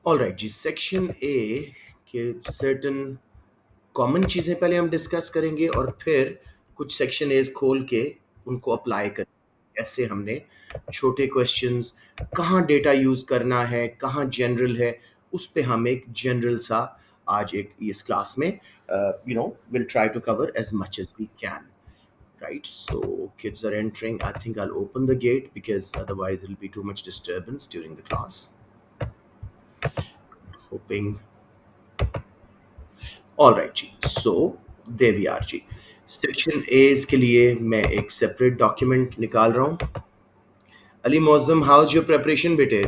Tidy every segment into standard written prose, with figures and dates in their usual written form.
All right जी, section A के certain common चीज़ें पहले हम डिस्कस करेंगे और फिर कुछ सेक्शन एज खोल के उनको अप्लाई करेंगे। कैसे हमने छोटे क्वेश्चंस, कहाँ डेटा यूज़ करना है, कहाँ जनरल है, उस पे हम एक जनरल सा आज एक इस क्लास में will try to cover as much as we can. Right, so kids are entering. I think I'll open the gate because otherwise it'll be too much disturbance during the class. Hoping. All right जी, so there we are जी. Section H के लिए मैं एक separate document निकाल रहा हूँ. Ali Mauzam, how is your preparation बेटे?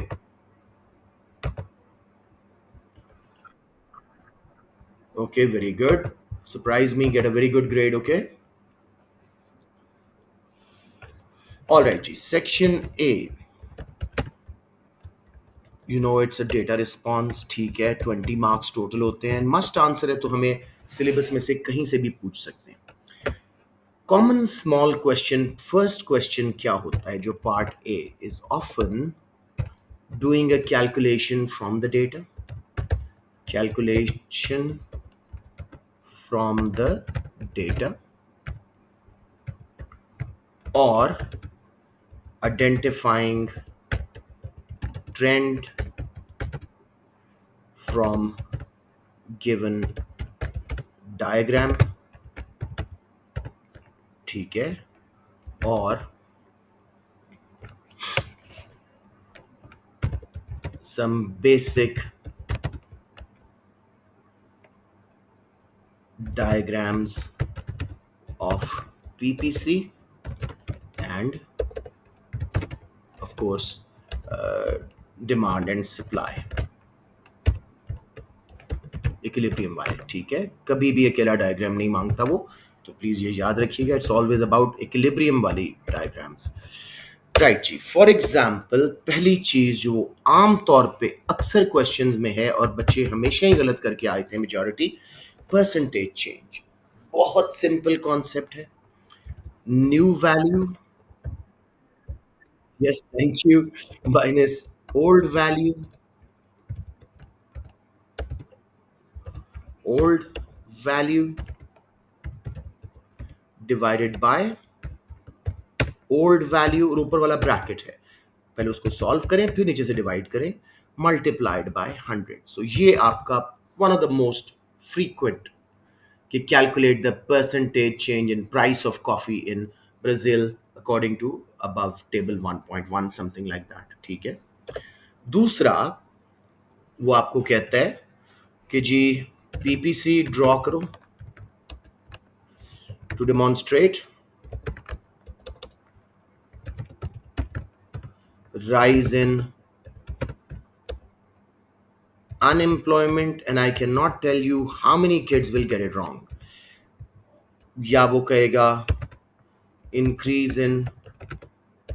Okay, very good. Surprise me, get a very good grade. Okay. All right जी, section A, you know it's a data response. ठीक है, 20 मार्क्स टोटल होते हैं. मस्ट आंसर है तो हमें सिलेबस में से कहीं से भी पूछ सकते हैं. Common small question, first question क्या होता है जो part A is often doing a calculation from the data. Calculation from the data or identifying trend from given diagram. ठीक है, और some basic diagrams of PPC and of course demand and supply equilibrium वाले. ठीक है, कभी भी अकेला diagram नहीं मांगता वो, तो प्लीज ये याद रखिएगा. इट्स ऑलवेज अबाउट इक्विलिब्रियम वाली डायग्राम्स. राइट जी, फॉर एग्जाम्पल पहली चीज जो आम तौर पे अक्सर क्वेश्चंस में है और बच्चे हमेशा ही गलत करके आए थे मेजॉरिटी, परसेंटेज चेंज. बहुत सिंपल कॉन्सेप्ट है. New value, yes thank you, minus old value divided by old value, और ऊपर वाला ब्रैकेट है. पहले उसको सॉल्व करें, फिर नीचे से डिवाइड करें, मल्टीप्लाइड बाय 100. सो ये आपका one of the most frequent कि calculate the percentage change in price of coffee in Brazil according to above table 1.1 something like that. ठीक है. दूसरा, वो आपको कहता है कि जी पीपीसी ड्रॉ करो to demonstrate rise in unemployment, and I cannot tell you how many kids will get it wrong. या वो कहेगा increase in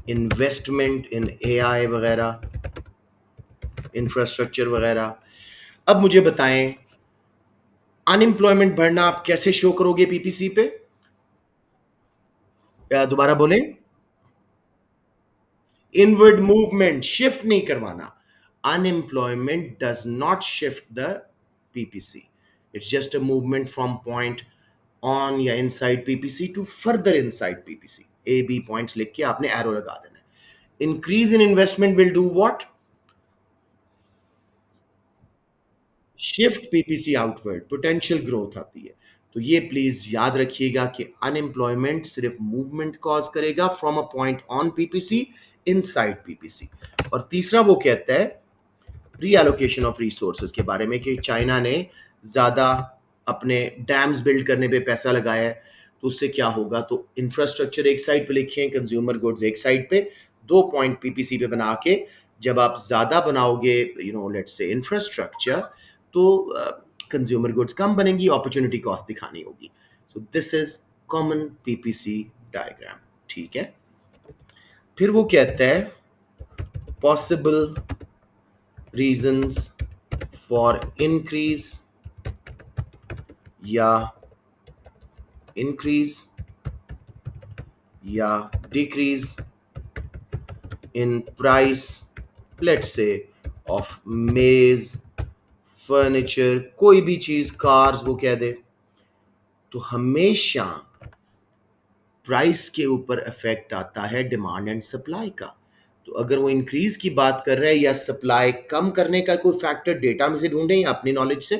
investment in AI वगैरह, इंफ्रास्ट्रक्चर वगैरह. अब मुझे बताएं, अनएम्प्लॉयमेंट बढ़ना आप कैसे शो करोगे पीपीसी पे? या दोबारा बोलें, इनवर्ड मूवमेंट, शिफ्ट नहीं करवाना. Unemployment does not shift the PPC. It's just a movement from point on या inside PPC to further inside PPC. A B points लिख के आपने एरो लगा देना है. Increase in investment will do what? Shift PPC outward, potential growth आती है. तो ये प्लीज याद रखिएगा कि अनएम्प्लॉयमेंट सिर्फ मूवमेंट कॉज करेगा from a point on PPC inside PPC. और तीसरा वो कहता है रीएलोकेशन ऑफ रिसोर्सेज के बारे में कि चाइना ने ज्यादा अपने डैम्स बिल्ड करने पे पैसा लगाया है, तो उससे क्या होगा. तो इंफ्रास्ट्रक्चर एक साइड पे लिखे, कंज्यूमर गुड्स एक साइड पे, दो पॉइंट पीपीसी पे बना के जब आप ज्यादा बनाओगे लेट्स से इंफ्रास्ट्रक्चर, तो कंज्यूमर गुड्स कम बनेंगी, अपॉर्चुनिटी कॉस्ट दिखानी होगी. So this is common PPC diagram. ठीक है. फिर वो कहता है पॉसिबल रीजंस फॉर इंक्रीज या इंक्रीज या decrease in price, let's say, of maize furniture, कोई भी चीज, कार्स वो कह दे, तो हमेशा प्राइस के ऊपर इफेक्ट आता है डिमांड एंड सप्लाई का। तो अगर वो इंक्रीज की बात कर रहे हैं या सप्लाई कम करने का कोई फैक्टर डेटा में से ढूंढें या अपनी नॉलेज से,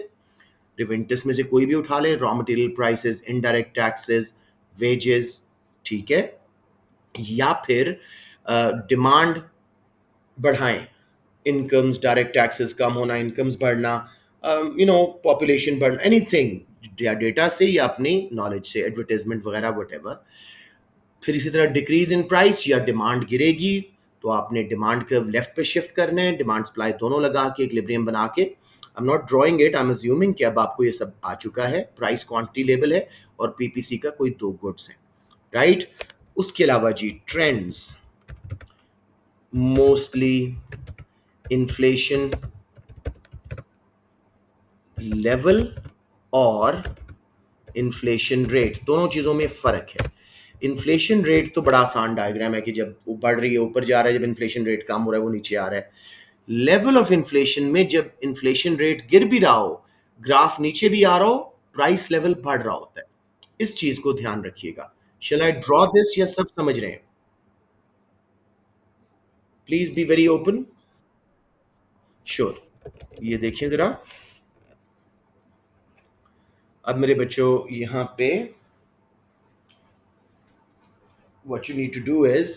रिवेंटस में से कोई भी उठा लें, raw material prices, indirect taxes, wages, ठीक है, या फिर डिमांड बढ़ाएं, इनकम्स, डायरेक्ट टैक्सेस कम होना, इनकम्स बढ़ना, पॉपुलेशन बढ़ना, एनीथिंग, या डेटा से या अपनी नॉलेज से, एडवर्टाइजमेंट वगैरह वट। फिर इसी तरह डिक्रीज इन प्राइस या डिमांड गिरेगी, तो आपने डिमांड कर्व लेफ्ट पे शिफ्ट करना है, डिमांड सप्लाई दोनों लगा के इक्विलिब्रियम बना के। आई am not drawing it, I am assuming कि अब आपको ये सब आ चुका है, प्राइस क्वांटिटी लेवल है और पीपीसी का कोई दो गुड्स है, राइट। उसके अलावा जी ट्रेंड्स, मोस्टली इन्फ्लेशन लेवल और इन्फ्लेशन रेट, दोनों चीजों में फर्क है। इन्फ्लेशन रेट तो बड़ा आसान डायग्राम है कि जब वो बढ़ रही है ऊपर जा रहा है, जब इन्फ्लेशन रेट कम हो रहा है वो नीचे आ रहा है। लेवल ऑफ इन्फ्लेशन में जब इन्फ्लेशन रेट गिर भी रहा हो, ग्राफ नीचे भी आ रहा हो, प्राइस लेवल बढ़ रहा होता है। इस चीज को ध्यान रखिएगा। शैल आई ड्रॉ दिस, या सब समझ रहे हैं? Please be very open. Sure. ये देखिए जरा, अब मेरे बच्चों यहां पे what you need to do is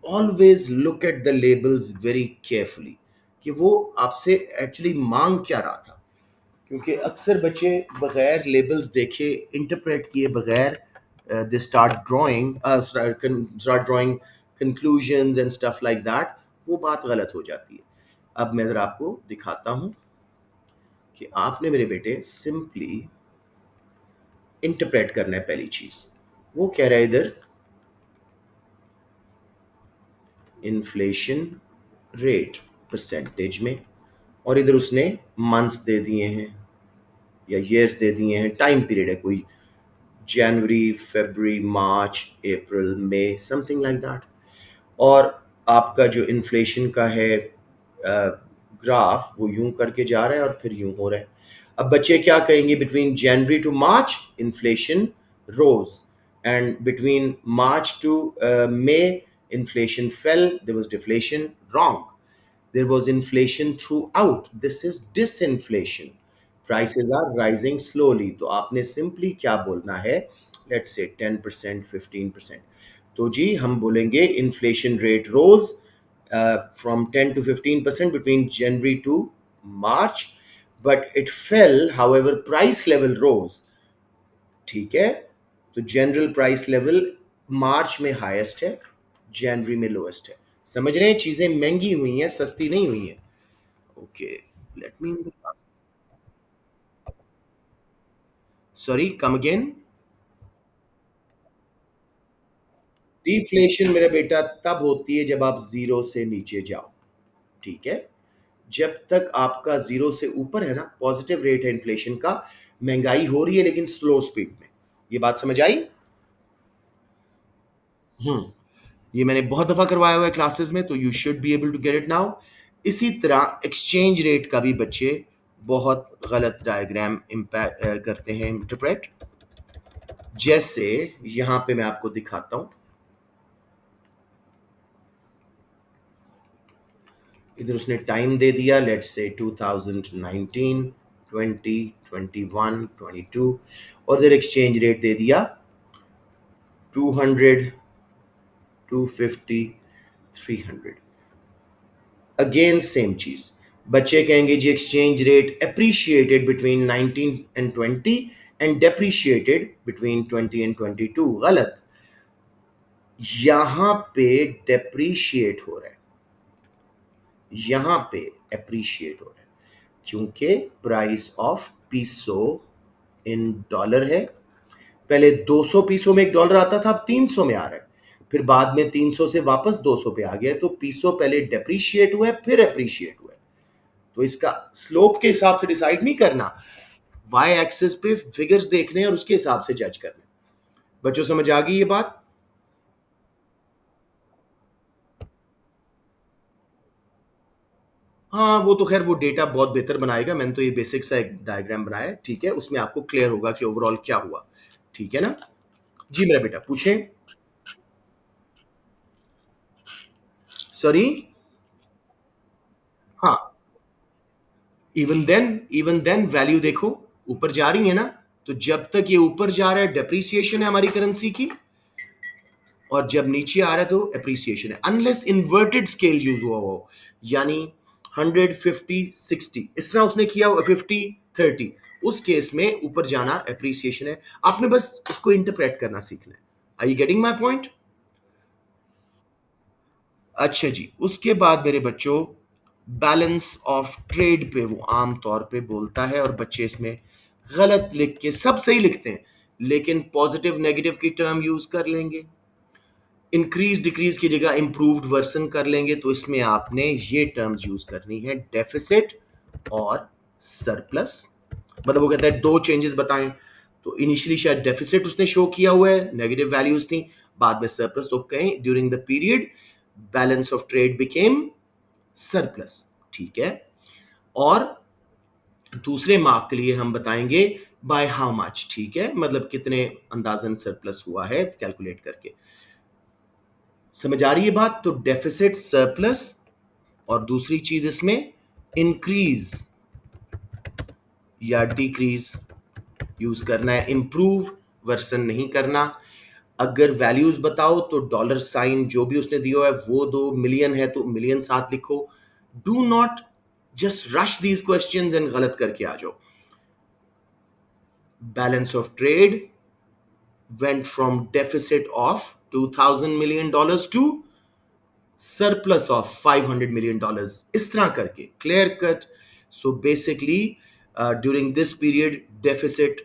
always look at the labels very carefully कि वो आपसे एक्चुअली मांग क्या रहा था, क्योंकि अक्सर बच्चे बगैर लेबल्स देखे, इंटरप्रेट किए बगैर they start drawing conclusions and stuff like that, वो बात गलत हो जाती है। अब मैं जरा आपको दिखाता हूं कि आपने मेरे बेटे सिंपली इंटरप्रेट करना है। पहली चीज वो कह रहा है इधर इन्फ्लेशन रेट परसेंटेज में, और इधर उसने मंथ्स दे दिए हैं या ईयर्स दे दिए हैं, टाइम पीरियड है कोई, जनवरी, फरवरी, मार्च, अप्रैल, मई, समथिंग लाइक दैट। और आपका जो इन्फ्लेशन का है ग्राफ, वो यूं करके जा रहा है और फिर यूं हो रहा है। अब बच्चे क्या कहेंगे, between January to March inflation rose, and between March to May inflation fell, there was deflation. Wrong. There was inflation throughout. This is disinflation. Prices are rising slowly. तो आपने simply क्या बोलना है, let's say 10%, 15%। तो जी हम बोलेंगे inflation rate rose from 10 to 15% between January to March, but it fell, however price level rose। ठीक है, तो जनरल प्राइस लेवल मार्च में हाईएस्ट है, जनवरी में लोएस्ट है। समझ रहे हैं, चीजें महंगी हुई हैं, सस्ती नहीं हुई हैं। Okay, let me, sorry, come again. Deflation मेरा बेटा तब होती है जब आप जीरो से नीचे जाओ, ठीक है। जब तक आपका जीरो से ऊपर है ना, पॉजिटिव रेट है इन्फ्लेशन का, महंगाई हो रही है लेकिन स्लो स्पीड में। ये बात समझ आई? हम्म, ये मैंने बहुत दफा करवाया हुआ है क्लासेस में, तो you should be able to get it now. इसी तरह एक्सचेंज रेट का भी बच्चे बहुत गलत डायग्राम इम्पैक्ट करते हैं इंटरप्रेट। जैसे यहां पे मैं आपको दिखाता हूं, इधर उसने टाइम दे दिया, लेट्स से 2019, 20, 21, 22, और इधर एक्सचेंज रेट दे दिया 200, 250, 300। अगेन सेम चीज, बच्चे कहेंगे जी exchange rate appreciated between 19 and 20 and depreciated between 20 and 22। गलत, यहां पे डेप्रिशिएट हो रहा है, यहां पे अप्रिशिएट हो रहा है, क्योंकि प्राइस ऑफ पीसो इन डॉलर है। पहले 200 पीसो में एक डॉलर आता था, अब 300 में आ रहा है, फिर बाद में 300 से वापस 200 पे आ गया, तो पीसो पहले डेप्रिशिएट हुआ है फिर अप्रिशिएट हुआ है। तो इसका स्लोप के हिसाब से डिसाइड नहीं करना, वाई एक्सिस पे फिगर्स देखने और उसके हिसाब से जज करना। बच्चों समझ आ गई ये बात? हाँ, वो तो खैर वो डेटा बहुत बेहतर बनाएगा, मैंने तो ये बेसिक सा एक डायग्राम बनाया है, ठीक है? उसमें आपको क्लियर होगा कि ओवरऑल क्या हुआ, ठीक है ना? जी मेरा बेटा पूछें। सॉरी। हाँ, इवन देन वैल्यू देखो, ऊपर जा रही है ना, तो जब तक ये ऊपर जा रहा है डेप्रिसिएशन है हमारी करेंसी की, और जब नीचे आ रहा है तो एप्रिसिएशन है, अनलेस इन्वर्टेड स्केल यूज हुआ हो, यानी 100 50 60 इस तरह उसने किया 50 30, उस केस में ऊपर जाना एप्रिसिएशन है। आपने बस उसको इंटरप्रेट करना सीखना है। आई यू गेटिंग माई पॉइंट? अच्छा जी, उसके बाद मेरे बच्चों, बैलेंस ऑफ ट्रेड पे वो आम तौर पे बोलता है, और बच्चे इसमें गलत लिख के सब सही लिखते हैं, लेकिन पॉजिटिव नेगेटिव की टर्म यूज कर लेंगे, इंक्रीज डिक्रीज की जगह इंप्रूव्ड वर्सन कर लेंगे, तो इसमें आपने ये टर्म्स यूज करनी है, डेफिसिट और सरप्लस। मतलब वो कहता है दो चेंजेस बताएं, तो इनिशियली शायद डेफिसिट उसने शो किया हुआ है, नेगेटिव वैल्यूज थी, बाद में सरप्लस, तो कहें during the period balance of trade became surplus, ठीक है? और दूसरे मार्क के लिए हम बताएंगे बाय हाउ मच, ठीक है? मतलब कितने अंदाजन सरप्लस हुआ है कैलकुलेट करके। समझ आ रही है बात? तो डेफिसिट, सरप्लस, और दूसरी चीज इसमें इंक्रीज या डिक्रीज यूज करना है, इंप्रूव वर्सन नहीं करना। अगर वैल्यूज बताओ तो डॉलर साइन जो भी उसने दिया है वो दो, मिलियन है तो मिलियन साथ लिखो। Do not just rush these questions and गलत करके आ जाओ। Balance of trade went from deficit of $2,000 million to surplus of $500 million, इस तरह करके clear cut. So basically during this period deficit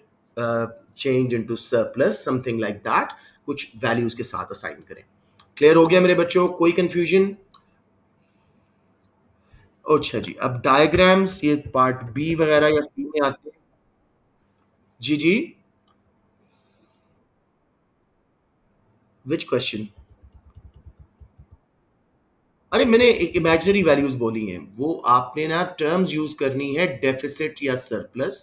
changed into surplus, something like that, कुछ values के साथ assign करें। क्लियर हो गया मेरे बच्चों? कोई कंफ्यूजन? अच्छा जी, अब डायग्राम्स ये पार्ट बी वगैरह या सी में आते हैं। जी जी। Which question? अरे मैंने एक इमेजिनरी वैल्यूज बोली हैं, वो आपने ना टर्म्स यूज करनी है, डेफिसिट या सरप्लस,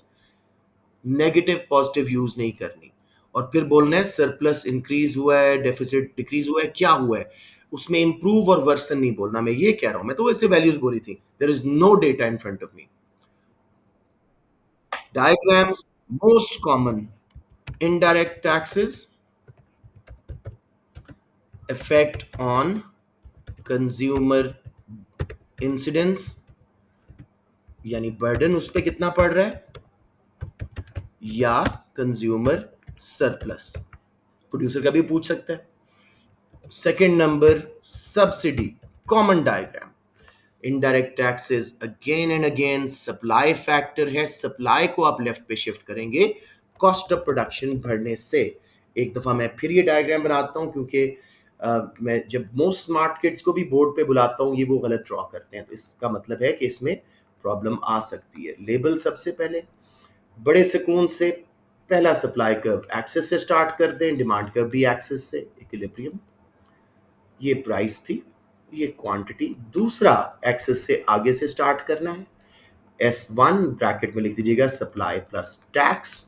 नेगेटिव पॉजिटिव यूज नहीं करनी। और फिर बोलना है सरप्लस इंक्रीज हुआ है, डेफिसिट डिक्रीज हुआ है, क्या हुआ है, उसमें इंप्रूव और वर्सन नहीं बोलना। मैं ये कह रहा हूं, मैं तो वैसे वैल्यूज बोली थी, there is no data in front of me. Diagrams most common, indirect taxes, effect on consumer incidence, यानी बर्डन उस पर कितना पड़ रहा है, या कंज्यूमर सरप्लस, प्रोड्यूसर का भी पूछ सकता है। Second number, subsidy, common diagram. Indirect taxes again and again supply factor है, सप्लाई को आप लेफ्ट पे शिफ्ट करेंगे कॉस्ट ऑफ प्रोडक्शन बढ़ने से। एक दफा मैं फिर ये डायग्राम बनाता हूं, क्योंकि मैं जब मोस्ट स्मार्ट किड्स को भी बोर्ड पे बुलाता हूं ये वो गलत ड्रॉ करते हैं, तो इसका मतलब है कि इसमें प्रॉब्लम आ सकती है। लेबल सबसे पहले बड़े सुकून से, पहला सप्लाई कर्व एक्सेस से स्टार्ट कर दें, डिमांड कर्व भी एक्सेस से, इक्विलिब्रियम। ये प्राइस थी, ये क्वांटिटी। दूसरा एक्सेस से आगे से स्टार्ट करना है, S1 ब्रैकेट में लिख दीजिएगा सप्लाई प्लस टैक्स।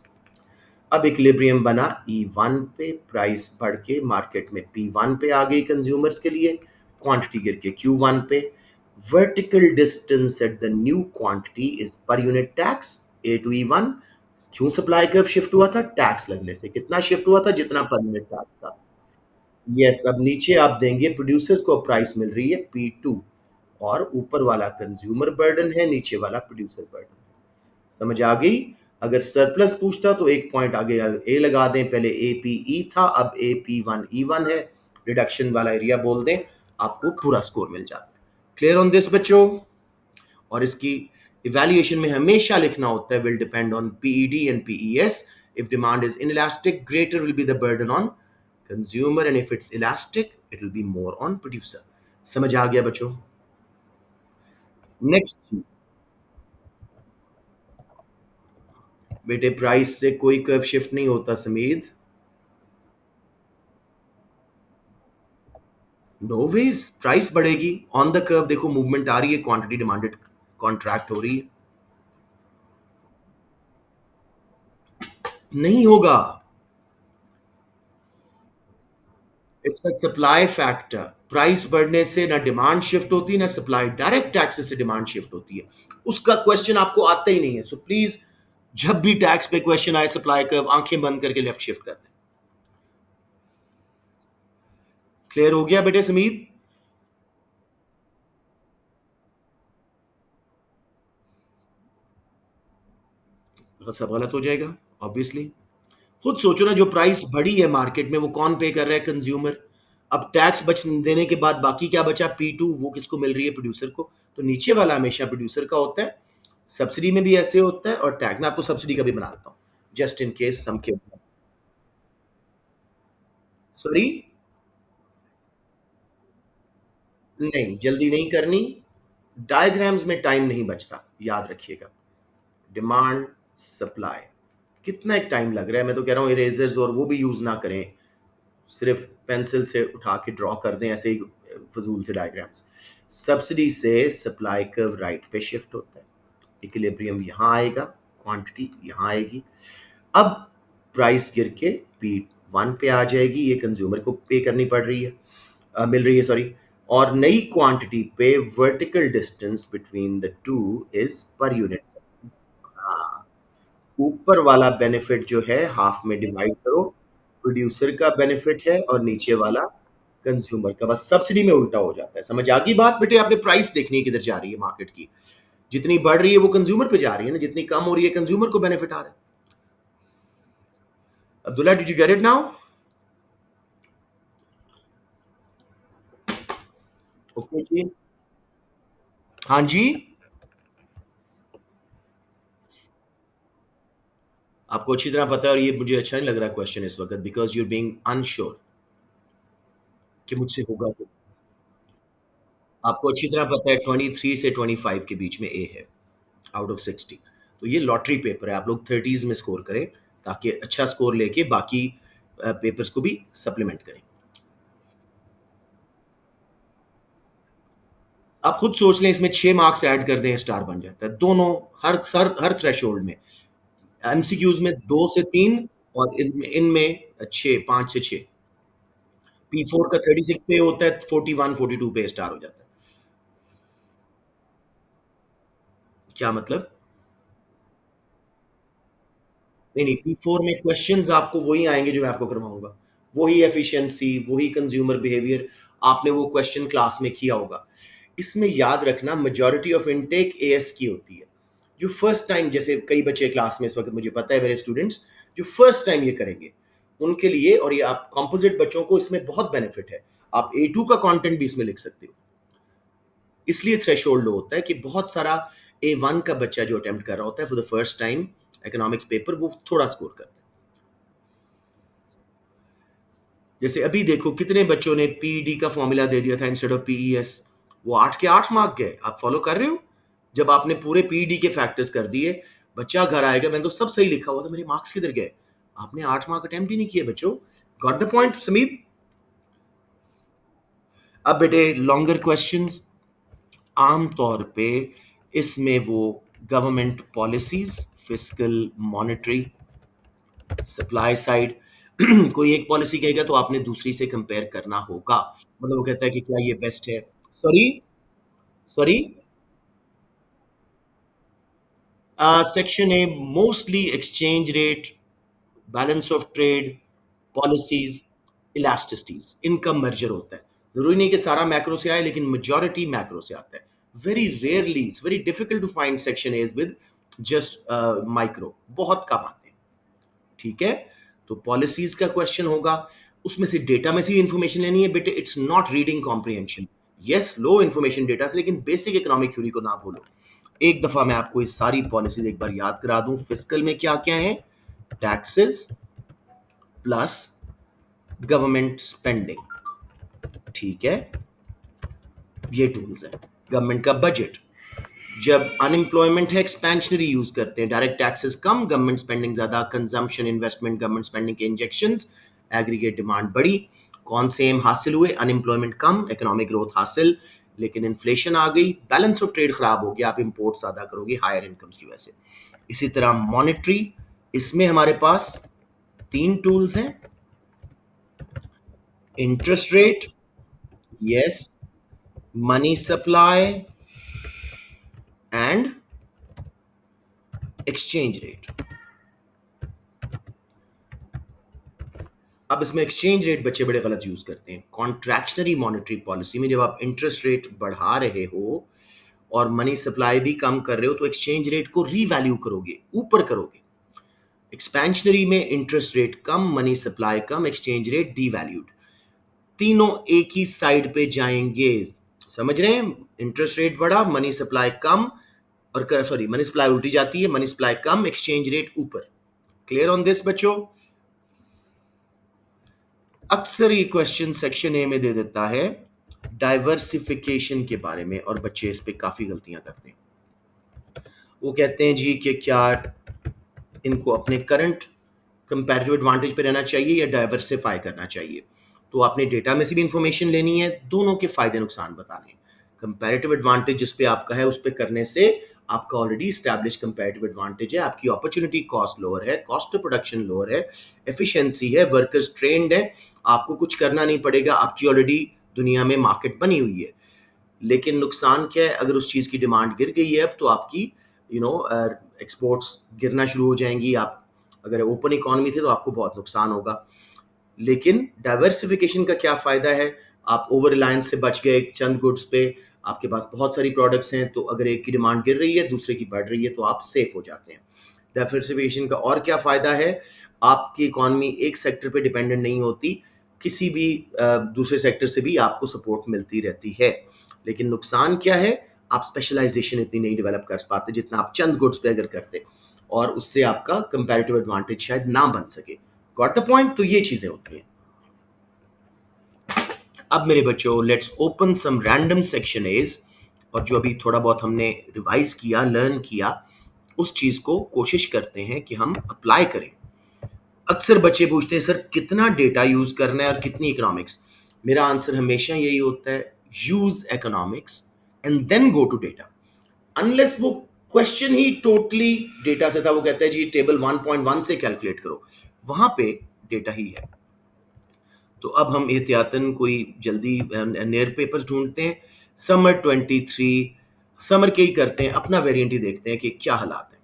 अब इक्विलिब्रियम बना E1 पे, प्राइस बढ़ के मार्केट में P1 पे आ गई कंज्यूमर्स के लिए, क्वांटिटी गिर के Q1 पे। Vertical distance at the new quantity is per unit tax, A to E1। क्यों सप्लाई कर्व शिफ्ट हुआ था? टैक्स लगने से। कितना शिफ्ट हुआ था? जितना पर यूनिट टैक्स था। यस, अब नीचे आप देंगे प्रोड्यूसर्स को प्राइस मिल रही है P2, और ऊपर वाला कंज्यूमर बर्डन है, नीचे वाला प्रोड्यूसर बर्डन। समझ आ गई? अगर सरप्लस पूछता तो एक पॉइंट आगे ए लगा दें, पहले APE था, अब AP1E1 है, रिडक्शन वाला एरिया बोल दें, आपको पूरा स्कोर मिल जाता है। क्लियर ऑन दिस बच्चों? और इसकी इवैल्यूएशन में हमेशा लिखना होता है, will depend on PED and PES. If demand is inelastic, greater will be the burden on consumer, and if it's elastic it will be more on producer। समझ आ गया बच्चों? नेक्स्ट, बेटे प्राइस से कोई कर्व शिफ्ट नहीं होता समीद। No veg, price बढ़ेगी, on the curve देखो मूवमेंट आ रही है, क्वांटिटी डिमांडेड कॉन्ट्रैक्ट हो रही है। नहीं होगा। It's a supply factor. Price बढ़ने से ना डिमांड शिफ्ट होती है ना सप्लाई, डायरेक्ट टैक्सेस से डिमांड शिफ्ट होती है। उसका क्वेश्चन आपको आता ही नहीं है। सो प्लीज, जब भी टैक्स पे क्वेश्चन आए सप्लाई कर्व, आंखें बंद करके लेफ्ट शिफ्ट कर दें। क्लियर हो गया बेटे समीर? सब गलत हो जाएगा ऑब्वियसली। खुद सोचो ना, जो प्राइस बढ़ी है मार्केट में वो कौन पे कर रहा है? कंज्यूमर। अब टैक्स बच देने के बाद बाकी क्या बचा? P2 वो किसको मिल रही है? प्रोड्यूसर को। तो नीचे वाला हमेशा प्रोड्यूसर का होता है। सब्सिडी में भी ऐसे होता है और टैक्स में। आपको सब्सिडी का भी बना देता हूं, जस्ट इन केस सम के। सॉरी, नहीं जल्दी नहीं करनी। डायग्राम्स में टाइम नहीं बचता, याद रखिएगा। डिमांड, सप्लाई, कितना एक टाइम लग रहा है। मैं तो कह रहा हूं इरेजर्स और वो भी यूज ना करें, सिर्फ पेंसिल से उठा के ड्रॉ कर दें ऐसे ही फजूल से डायग्राम्स। सब्सिडी से सप्लाई कर्व राइट पे शिफ्ट होता है, इक्विलिब्रियम यहां आएगा, क्वांटिटी यहां आएगी। अब प्राइस गिर के P1 पे आ जाएगी, ये कंज्यूमर को पे करनी पड़ रही है, मिल रही है सॉरी। और नई क्वांटिटी पे vertical distance between the two is per unit. हाँ, ऊपर वाला बेनिफिट जो है हाफ में डिवाइड करो, प्रोड्यूसर का बेनिफिट है, और नीचे वाला कंज्यूमर का। बस सब्सिडी में उल्टा हो जाता है। समझ आ गई बात बेटे? आपने प्राइस देखनी है किधर जा रही है मार्केट की। जितनी बढ़ रही है वो कंज्यूमर पे जा रही है ना, जितनी कम हो रही है कंज्यूमर को बेनिफिट आ रहा है। Abdullah, did you get it now? Okay जी। हाँ जी। आपको अच्छी तरह पता है, और ये मुझे अच्छा नहीं लग रहा क्वेश्चन इस वक्त, बिकॉज यूर बीइंग अनश्योर कि मुझसे होगा तो। आपको अच्छी तरह पता है 23 से 25 के बीच में ए है, आउट ऑफ 60। तो ये लॉटरी पेपर है, आप लोग 30s में स्कोर करें ताकि अच्छा स्कोर लेके बाकी पेपर्स को भी सप्लीमेंट करें। आप खुद सोच लें, इसमें 6 मार्क्स ऐड कर दें, स्टार बन जाता है दोनों, हर थ्रेशोल्ड में। एमसीक्यूज में 2 से 3, और इनमें इनमें 5 से 6। P4 का 36 पे होता है, 41 42 पे स्टार हो जाता है। क्या मतलब? नहीं नहीं, P4 में क्वेश्चंस आपको वही आएंगे जो मैं आपको करवाऊंगा। वही एफिशिएंसी, वही कंज्यूमर बिहेवियर, आपने वो क्वेश्चन क्लास में किया होगा। इसमें याद रखना, मेजॉरिटी ऑफ इनटेक एएस की होती है। जो फर्स्ट टाइम, जैसे कई बच्चे क्लास में इस वक्त मुझे पता है, मेरे स्टूडेंट्स जो फर्स्ट टाइम ये करेंगे उनके लिए, और ये आप कंपोजिट बच्चों को इसमें बहुत बेनिफिट है। आप A2 का कंटेंट भी इसमें लिख सकते हो। इसलिए थ्रेशोल्ड लो होता है कि बहुत सारा A1 का बच्चा जो अटेम्प्ट कर रहा होता है for the first time economics paper, वो थोड़ा स्कोर करता है। जैसे अभी देखो कितने बच्चों ने पीईडी का फॉर्मूला दे दिया था इंस्टेड ऑफ पीईएस, वो 8 के 8 मार्क गए। आप फॉलो कर रहे हो? जब आपने पूरे पीईडी के फैक्टर्स कर दिए, बच्चा घर आएगा, मैंने तो सब सही लिखा हुआ था, मेरे मार्क्स किधर गए? आपने 8 मार्क अटेम्प्ट ही नहीं किए बच्चों। Got the point Sameer? अब बेटे लॉन्गर क्वेश्चंस, आम तौर पे इसमें वो government policies, fiscal, monetary, supply side, कोई एक पॉलिसी कहेगा तो आपने दूसरी से कंपेयर करना होगा। मतलब वो कहता है कि क्या ये बेस्ट है। Sorry, sorry, section A mostly exchange rate, balance of trade, policies, इलास्टिसिटीज, income merger होता है। जरूरी नहीं कि सारा मैक्रो से आए, लेकिन मेजॉरिटी मैक्रो से आता है। Very rarely, it's very difficult to find section as with just micro, बहुत कम आते हैं। ठीक है? तो पॉलिसीज का क्वेश्चन होगा, उसमें से डेटा में से इंफॉर्मेशन लेनी है बेटे। It's not reading comprehension. Yes, low information data से, लेकिन बेसिक इकोनॉमिक थ्योरी को ना भूलो। एक दफा मैं आपको ये सारी पॉलिसीज एक बार याद करा दूं। फिस्कल में क्या क्या है? Taxes plus government spending. ठीक है? ये टूल्स है। गवर्नमेंट का बजट, जब अनएम्प्लॉयमेंट है एक्सपेंशनरी यूज करते हैं, डायरेक्ट टैक्सेस कम, गवर्नमेंट स्पेंडिंग ज्यादा, कंजम्पशन, इन्वेस्टमेंट, गवर्नमेंट स्पेंडिंग के इंजेक्शंस, एग्रीगेट डिमांड बढ़ी। कौन से एम हासिल हुए? अनएम्प्लॉयमेंट कम, इकोनॉमिक ग्रोथ हासिल, लेकिन इन्फ्लेशन आ गई, बैलेंस ऑफ ट्रेड खराब हो गया, आप इंपोर्ट ज्यादा करोगे हायर इनकम्स की वजह से। इसी तरह मॉनेटरी, इसमें हमारे पास तीन टूल्स हैं, interest rate, yes, money supply and exchange rate. अब इसमें एक्सचेंज रेट बच्चे बड़े गलत यूज करते हैं। कॉन्ट्रैक्शनरी मॉनेटरी पॉलिसी में जब आप इंटरेस्ट रेट बढ़ा रहे हो और मनी सप्लाई भी कम कर रहे हो तो एक्सचेंज रेट को रीवैल्यू करोगे, ऊपर करोगे। एक्सपेंशनरी में इंटरेस्ट रेट कम, मनी सप्लाई कम, एक्सचेंज रेट डीवैल्यूड। तीनों एक ही साइड पे जाएंगे, समझ रहे हैं? इंटरेस्ट रेट बढ़ा, मनी सप्लाई कम, और सॉरी मनी सप्लाई उल्टी जाती है, मनी सप्लाई कम, एक्सचेंज रेट ऊपर। क्लियर ऑन दिस बच्चों? अक्सर ये क्वेश्चन सेक्शन ए में दे देता है डाइवर्सिफिकेशन के बारे में, और बच्चे इस पे काफी गलतियां करते हैं। वो कहते हैं जी कि क्या इनको अपने करंट कंपैरेटिव एडवांटेज पे रहना चाहिए या डाइवर्सिफाई करना चाहिए। तो आपने डेटा में से भी इंफॉर्मेशन लेनी है, दोनों के फायदे नुकसान बताने। कंपैरेटिव एडवांटेज जिस पे आपका है उस पे करने से आपका ऑलरेडी स्टैब्लिश कंपैरेटिव एडवांटेज है, आपकी अपॉर्चुनिटी कॉस्ट लोअर है, कॉस्ट ऑफ प्रोडक्शन लोअर है, एफिशिएंसी है, वर्कर्स ट्रेंड है, आपको कुछ करना नहीं पड़ेगा, आपकी ऑलरेडी दुनिया में मार्केट बनी हुई है। लेकिन नुकसान क्या है, अगर उस चीज की डिमांड गिर गई है अब तो आपकी एक्सपोर्ट्स गिरना शुरू हो जाएंगी। आप अगर ओपन इकोनॉमी थे तो आपको बहुत नुकसान होगा। लेकिन डाइवर्सिफिकेशन का क्या फायदा है, आप ओवर रिलायंस से बच गए चंद गुड्स पे, आपके पास बहुत सारी प्रोडक्ट्स हैं, तो अगर एक की डिमांड गिर रही है दूसरे की बढ़ रही है तो आप सेफ हो जाते हैं। डाइवर्सिफिकेशन का और क्या फायदा है, आपकी इकोनॉमी एक सेक्टर पे डिपेंडेंट नहीं होती, किसी भी दूसरे सेक्टर से भी आपको सपोर्ट मिलती रहती है। लेकिन नुकसान क्या है, आप स्पेशलाइजेशन इतनी नहीं डेवलप कर पाते जितना आप चंद गुड्स पे अगर करते, और उससे आपका कंपैरेटिव एडवांटेज शायद ना बन सके। Got the point? तो ये चीजें होती हैं। अब मेरे बच्चों let's open some random section as, और जो अभी थोड़ा बहुत हमने रिवाइज किया, लर्न किया, उस चीज को कोशिश करते हैं कि हम अप्लाई करें। अक्सर बच्चे पूछते हैं सर कितना डेटा यूज करना है और कितनी इकोनॉमिक्स। मेरा आंसर हमेशा यही होता है, use economics and then go to data. Unless वो क्वेश्चन ही टोटली डेटा से था, वो कहता है जी टेबल 1.1 से कैलकुलेट करो, वहां पे डेटा ही है। तो अब हम एहतियातन कोई जल्दी नियर पेपर ढूंढते हैं। समर 23, समर के ही करते हैं, अपना वेरिएंट ही देखते हैं कि क्या हालात है।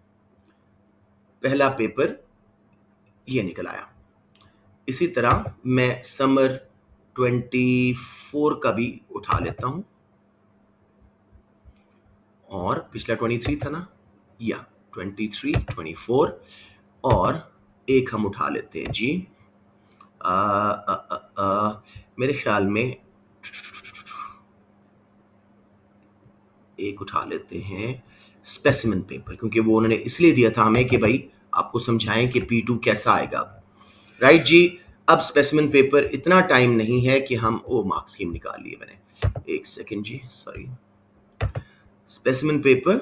पहला पेपर ये निकल आया। इसी तरह मैं समर 24 का भी उठा लेता हूं, और पिछला 23 था ना, या 23, 24, और एक हम उठा लेते हैं जी, आ, आ, आ, आ, मेरे ख्याल में एक उठा लेते हैं स्पेसिमेन पेपर, क्योंकि वो उन्होंने इसलिए दिया था हमें कि भाई आपको समझाएं कि P2 कैसा आएगा। राइट जी। अब स्पेसिमेन पेपर इतना टाइम नहीं है कि हम ओ मार्क्स स्कीम निकाल लिए मैंने, एक सेकंड जी, sorry. Specimen paper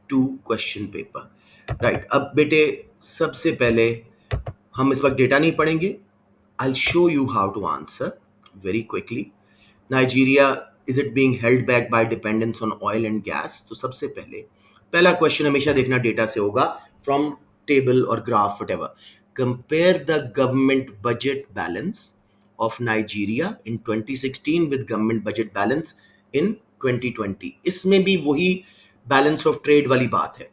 2 question paper. Right, अब बेटे सबसे पहले हम इस वक्त डेटा नहीं पढ़ेंगे, I'll show you how to answer very quickly. Nigeria, is it being held back by dependence on oil and gas? तो सबसे पहले पहला क्वेश्चन हमेशा देखना डेटा से होगा, फ्रॉम टेबल और graph whatever. Compare the government budget balance of Nigeria in 2016 with government budget balance in 2020. इसमें भी वही बैलेंस ऑफ ट्रेड वाली बात है,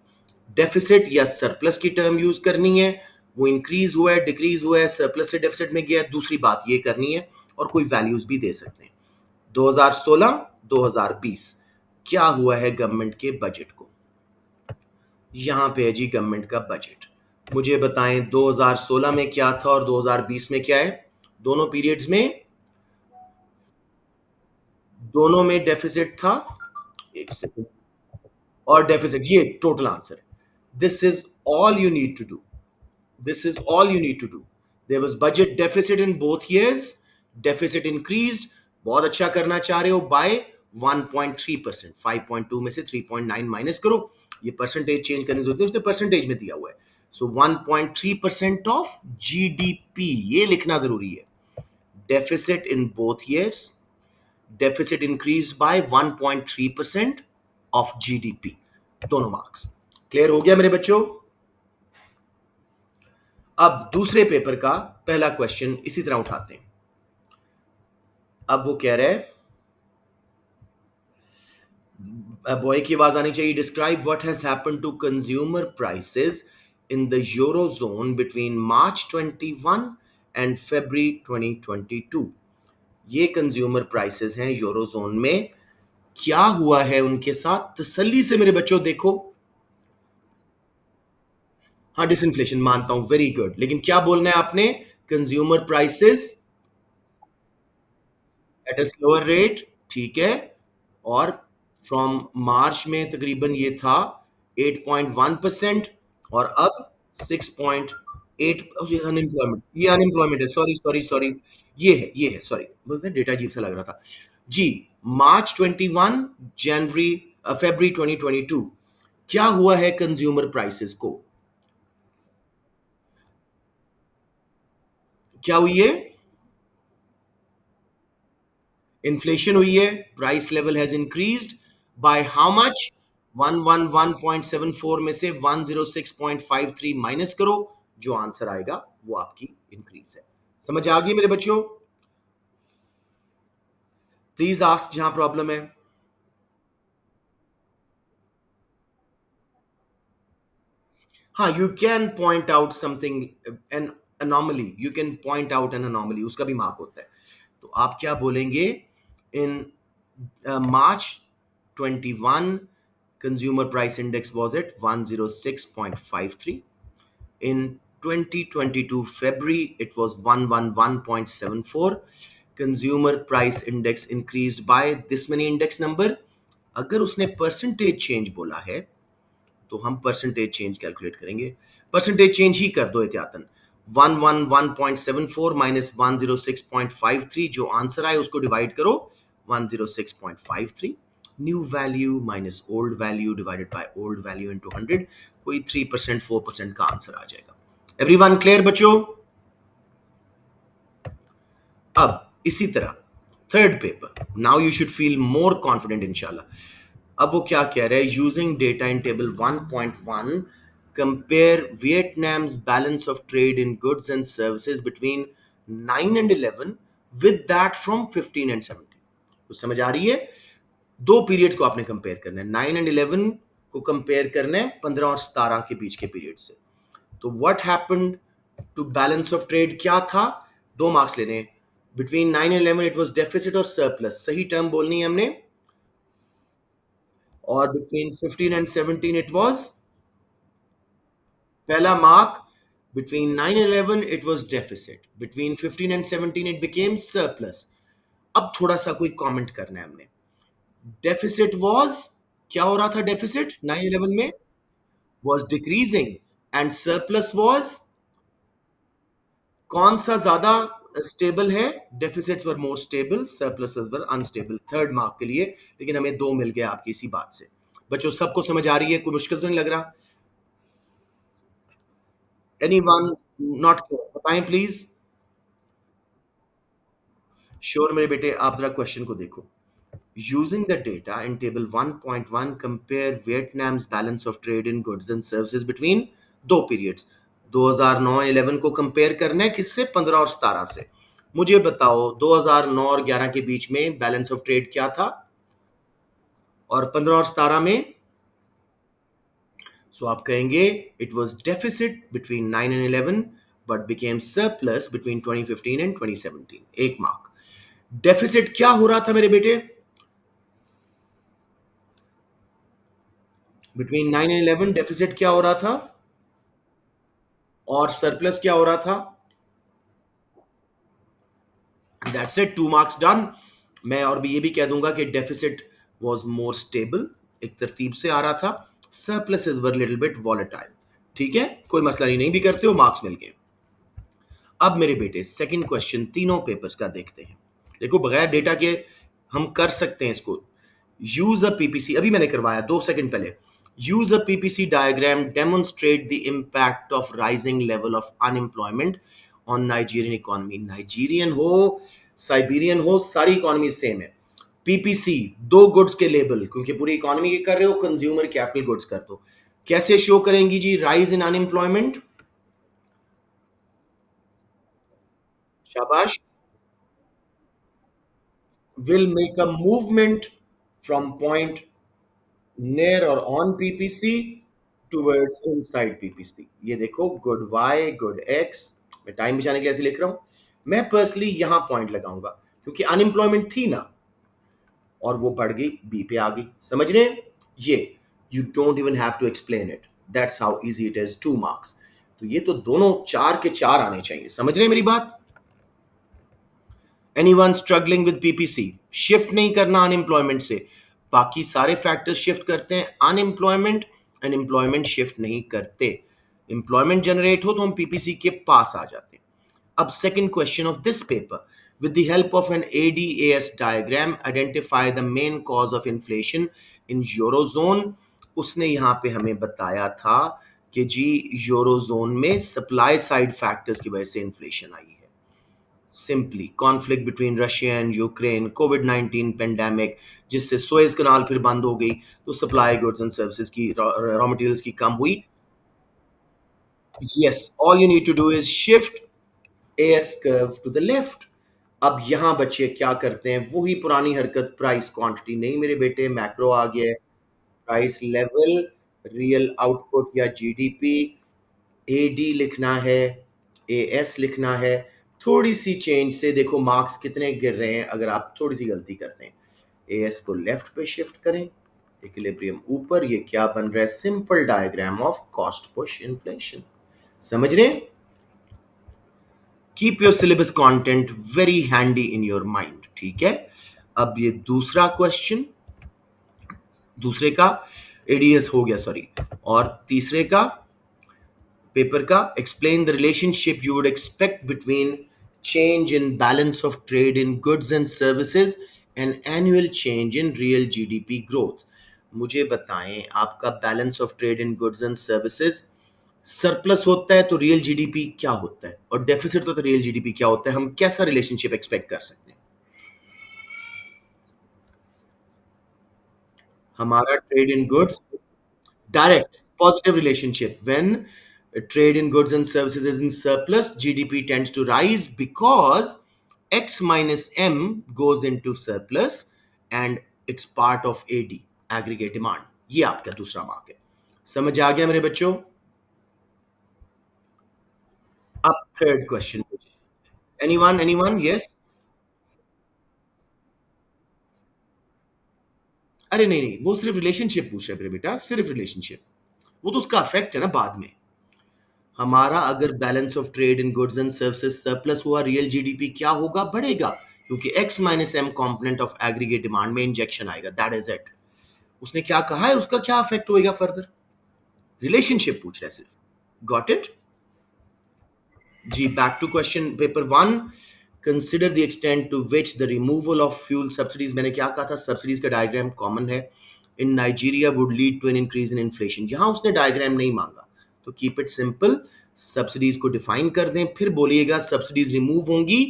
डेफिसिट या सरप्लस की टर्म यूज करनी है, वो इंक्रीज हुआ है, डिक्रीज हुआ है, सरप्लस से डेफिसिट में गया है, दूसरी बात ये करनी है, और कोई वैल्यूज भी दे सकते हैं। 2016 2020 क्या हुआ है गवर्नमेंट के बजट को, यहां पे है जी गवर्नमेंट का बजट। मुझे बताएं 2016 में क्या था और 2020 में क्या है। दोनों पीरियड्स में, दोनों में डेफिसिट था, एक सेकंड, और डेफिसिट, ये टोटल आंसर है। This is all you need to do, this is all you need to do. There was budget deficit in both years, deficit increased, बहुत अच्छा करना चाह रहे हो बाय 1.3%, 5.2 में से 3.9 माइनस करो, ये परसेंटेज चेंज करने की जरूरत है, उसने परसेंटेज में दिया हुआ है। सो 1.3% ऑफ जीडीपी, ये लिखना जरूरी है। Deficit in both years, deficit increased by 1.3% of GDP. दोनों मार्क्स क्लियर हो गया मेरे बच्चों। अब दूसरे पेपर का पहला क्वेश्चन इसी तरह उठाते हैं। अब वो कह रहे हैं, बॉय की आवाज आनी चाहिए। Describe what has happened to consumer prices in the eurozone between March 21 and February 2022। ये कंज्यूमर प्राइसेस हैं यूरोजोन में, क्या हुआ है उनके साथ तसल्ली से मेरे बच्चों देखो। हाँ, डिसइंफ्लेशन मानता हूं, वेरी गुड, लेकिन क्या बोलना है आपने? Consumer prices at a slower rate, ठीक है। और फ्रॉम मार्च में तकरीबन ये था 8.1% और अब 6.8। अनएम्प्लॉयमेंट, ये अनएम्प्लॉयमेंट है, सॉरी सॉरी सॉरी, ये है सॉरी, बोलते डेटा अजीब सा लग रहा था जी। मार्च 21, जनवरी, फरवरी 2022, क्या हुआ है कंज्यूमर प्राइसेस को? क्या हुई है? इन्फ्लेशन हुई है, price level has increased by how much? 111.74 में से 106.53 माइनस करो, जो आंसर आएगा वो आपकी इंक्रीज है। समझ आ गई मेरे बच्चों? प्लीज आस्क जहां प्रॉब्लम है। हाँ, you can point out something, N anomaly, you can point out an anomaly, उसका भी मार्क होता है। तो आप क्या बोलेंगे? इन मार्च 21 consumer price index was at 106.53. In 2022 February it was 111.74. Consumer price index increased by this many index number। अगर उसने परसेंटेज चेंज बोला है तो हम परसेंटेज चेंज कैलकुलेट करेंगे। परसेंटेज चेंज ही कर दो एहतियातन। 111.74 माइनस 106.53, जो आंसर आए उसको डिवाइड करो 106.53। New value minus old value divided by old value into 100, कोई 3% 4% का आंसर आ जाएगा। एवरीवन क्लियर बच्चों? अब इसी तरह third paper, now you should feel more confident इंशाल्लाह। अब वो क्या कह रहे हैं? Using data in table 1.1, compare Vietnam's balance of trade in goods and services between 9 and 11 with that from 15 and 17। कुछ समझ आ रही है? दो पीरियड्स को आपने कंपेयर करना है, 9 एंड 11 को कंपेयर करना है 15 और 17 के बीच के पीरियड से। तो what happened to balance of trade, क्या था? दो मार्क्स लेने हैं। Between 9 and 11 it was deficit और सरप्लस, सही टर्म बोलनी है हमने। और बिटवीन 15 एंड 17 इट वाज, पहला mark, between 9 and 11 it was deficit, between 15 and 17 it became surplus। अब थोड़ा सा कोई कमेंट करना है हमने। डेफिसिट वाज, क्या हो रहा था? डेफिसिट 9-11 में was decreasing and surplus was, कौन सा ज्यादा स्टेबल है? डेफिसिट्स वर मोर स्टेबल, सरप्लसेस वर अनस्टेबल। थर्ड मार्क के लिए, लेकिन हमें दो मिल गए आपकी इसी बात से। बच्चों सबको समझ आ रही है? कोई मुश्किल तो नहीं लग रहा? एनीवन नॉट क्लियर बताएं प्लीज। श्योर मेरे बेटे, आप जरा क्वेश्चन को देखो। Using the data in table 1.1, compare Vietnam's balance of trade in goods and services between, दो पीरियड्स, 2009-11 को कंपेयर करना है किससे? 15 और 17 से। मुझे बताओ 2009 और 11 के बीच में बैलेंस ऑफ ट्रेड क्या था? और 15 और 17 में? सो आप कहेंगे it was deficit between 9 and 11 but became surplus between 2015 and 2017। एक मार्क। डेफिसिट क्या हो रहा था मेरे बेटे? बिटवीन 9 एंड 11 डेफिसिट क्या हो रहा था? और सरप्लस क्या हो रहा था? That's it, 2 marks done. मैं और भी ये भी कह दूंगा कि डेफिसिट वाज मोर स्टेबल, एक तरतीब से आ रहा था। Surpluses were little bit volatile. ठीक है, कोई मसला नहीं, नहीं भी करते हो, मार्क्स मिल गए। अब मेरे बेटे सेकंड क्वेश्चन तीनों पेपर्स का देखते हैं। देखो बगैर डेटा के हम कर सकते हैं इसको। यूज अ पीपीसी, अभी मैंने करवाया 2 सेकंड पहले। Use a PPC diagram, demonstrate the impact of rising level of unemployment on Nigerian economy. Nigerian हो, साइबेरियन हो, सारी इकोनॉमी सेम है। पीपीसी, दो गुड्स के लेबल, क्योंकि पूरी इकोनॉमी के कर रहे हो, कंज्यूमर कैपिटल गुड्स कर दो। कैसे शो करेंगी जी राइज इन अनएम्प्लॉयमेंट? शाबाश। Will make a movement from point near or on PPC towards inside PPC। ये देखो, गुड Y गुड X। मैं टाइम बचाने के लिए ऐसे लिख रहा हूं। मैं पर्सनली यहां पॉइंट लगाऊंगा क्योंकि अनएम्प्लॉयमेंट थी ना, और वो बढ़ गई, बी पे आ गई। समझ रहे हैं? ये you don't even have to explain it, that's how easy it is, 2 marks. तो ये तो दोनों चार के चार आने चाहिए। समझ रहे हैं मेरी बात? Anyone struggling with PPC? Shift नहीं करना अनएम्प्लॉयमेंट से, बाकी सारे फैक्टर्स शिफ्ट करते हैं, अनएम्प्लॉयमेंट अनएम्प्लॉयमेंट शिफ्ट नहीं करते। एम्प्लॉयमेंट जनरेट हो तो हम पीपीसी के पास आ जाते हैं। अब second question of this paper, with the help of an ADAS diagram identify the main cause of inflation in eurozone। उसने यहां पे हमें बताया था कि जी यूरोजोन में सप्लाई साइड फैक्टर्स की वजह से इंफ्लेशन आई है। Simply conflict between Russia and Ukraine, कोविड-19 पेंडेमिक, जिससे सुएज कनाल फिर बंद हो गई, तो सप्लाई गुड्स एंड सर्विसेज की, रॉ मटेरियल्स की कम हुई। Yes, all you need to do is shift AS curve to the left. अब यहां बच्चे क्या करते हैं? वही पुरानी हरकत, प्राइस क्वांटिटी नहीं मेरे बेटे, मैक्रो आ गया है। प्राइस लेवल, रियल आउटपुट या जीडीपी, एडी लिखना है, एएस लिखना है। थोड़ी सी चेंज से देखो मार्क्स कितने गिर रहे हैं अगर आप थोड़ी सी गलती करते हैं। एएस को लेफ्ट पे शिफ्ट करें, इक्विलिब्रियम ऊपर। ये क्या बन रहा है? Simple diagram of cost push inflation. समझ रहे हैं? Keep your syllabus content very handy in your mind, ठीक है? अब ये दूसरा क्वेश्चन, दूसरे का एडीएस हो गया, सॉरी, और तीसरे का पेपर का, explain the relationship you would expect between change in balance of trade in goods and services and annual change in real GDP growth. मुझे बताएं, आपका balance of trade in goods and services surplus होता है तो real GDP क्या होता है, और डेफिसिट होता है तो रियल जीडीपी क्या होता है? हम कैसा रिलेशनशिप एक्सपेक्ट कर सकते हैं? हमारा trade in goods, direct positive relationship. When trade in goods and services is in surplus, GDP tends to rise because X minus M goes into surplus and it's part of AD, aggregate demand। ये आपका दूसरा mark है। समझ आ गया मेरे बच्चों? अब third question. Anyone yes? अरे नहीं नहीं, वो सिर्फ रिलेशनशिप पूछ रहे मेरे बेटा, सिर्फ रिलेशनशिप। वो तो उसका अफेक्ट है ना बाद में। हमारा अगर balance of trade in goods and services surplus हुआ, रियल जीडीपी क्या होगा? बढ़ेगा, क्योंकि X minus M component of aggregate demand में इंजेक्शन आएगा। That is it. उसने क्या कहा है, उसका क्या अफेक्ट होएगा फर्दर? रिलेशनशिप पूछ रहा है सिर्फ। Got it? जी, back to question paper one. Consider the extent to which the removal of fuel subsidies, मैंने क्या कहा था, सब्सिडीज का डायग्राम कॉमन है, in Nigeria would lead to an increase in inflation. यहां उसने डायग्राम नहीं मांगा, तो कीप इट सिंपल। सब्सिडीज को डिफाइन कर दें, फिर बोलिएगा सब्सिडीज रिमूव होंगी,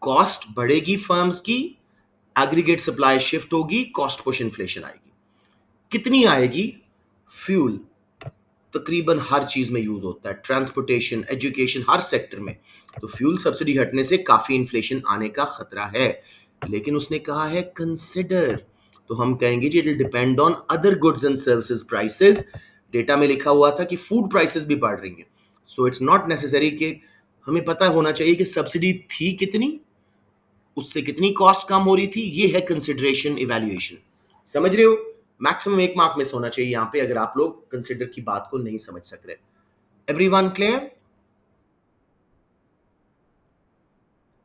कॉस्ट बढ़ेगी फर्म्स की, एग्रीगेट सप्लाई शिफ्ट होगी, कॉस्ट पुश इन्फ्लेशन आएगी। कितनी आएगी? फ्यूल तकरीबन हर चीज में यूज होता है, ट्रांसपोर्टेशन, एजुकेशन, हर सेक्टर में। तो फ्यूल सब्सिडी हटने से काफी इन्फ्लेशन आने का खतरा है, लेकिन उसने कहा है कंसिडर, तो हम कहेंगे जी it depend on other goods and services prices. Data में लिखा हुआ था कि फूड प्राइसेस भी बढ़ रही हैं, सो इट्स नॉट नेसेसरी कि हमें पता होना चाहिए कि सब्सिडी थी कितनी, उससे कितनी कॉस्ट कम हो रही थी। ये है कंसिडरेशन इवैल्यूएशन। समझ रहे हो? मैक्सिमम 1 मार्क मिस होना चाहिए यहां पे अगर आप लोग कंसिडर की बात को नहीं समझ सक रहे। Everyone clear?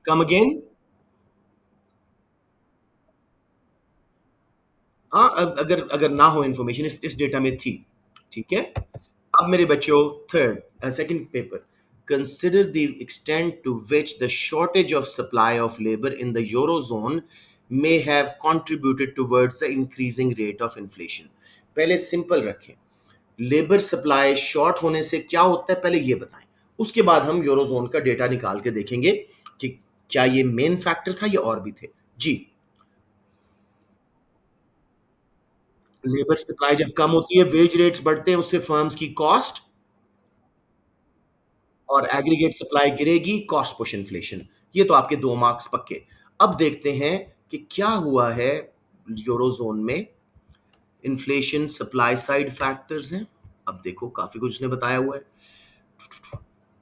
Come again. हाँ, अगर अगर ना हो इंफॉर्मेशन इस डेटा में थी, ठीक है। अब मेरे बच्चों, third second paper, consider the extent to which the shortage of supply of labour in the eurozone may have contributed towards the increasing rate of inflation. पहले सिंपल रखें, लेबर सप्लाई शॉर्ट होने से क्या होता है पहले ये बताएं, उसके बाद हम यूरोजोन का डेटा निकाल के देखेंगे कि क्या ये मेन फैक्टर था या और भी थे। जी, लेबर सप्लाई जब कम होती है, वेज रेट्स बढ़ते हैं, उससे फर्म्स की कॉस्ट और एग्रीगेट सप्लाई गिरेगी, कॉस्ट पुश इन्फ्लेशन। ये तो आपके 2 मार्क्स पक्के। अब देखते हैं कि क्या हुआ है यूरोज़ोन में। इन्फ्लेशन सप्लाई साइड फैक्टर्स हैं। अब देखो काफ़ी कुछ उसने बताया हुआ है।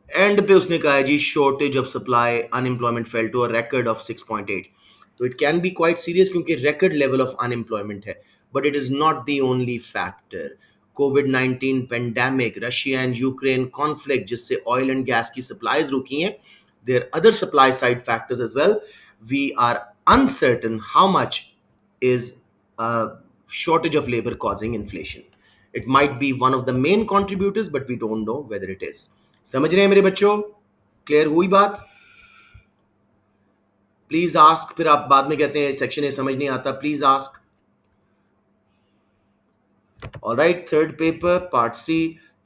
एंड पे उसने कहा है जी shortage of supply, unemployment fell to a record of 6.8। तो it can be quite serious क्योंकि रिकॉर्ड लेवल ऑफ अनएम्प्लॉयमेंट है, but it is not the only factor. Covid 19 pandemic, Russia and Ukraine conflict जिससे oil and gas की supplies रुकी हैं, there other supply side factors as well. We are uncertain how much is a shortage of labor causing inflation. It might be one of the main contributors, but we don't know whether it is. समझ रहे हैं मेरे बच्चों? Clear हुई बात? Please ask. फिर आप बाद में कहते हैं सेक्शन ए समझ नहीं आता, please ask. Alright, third paper part C,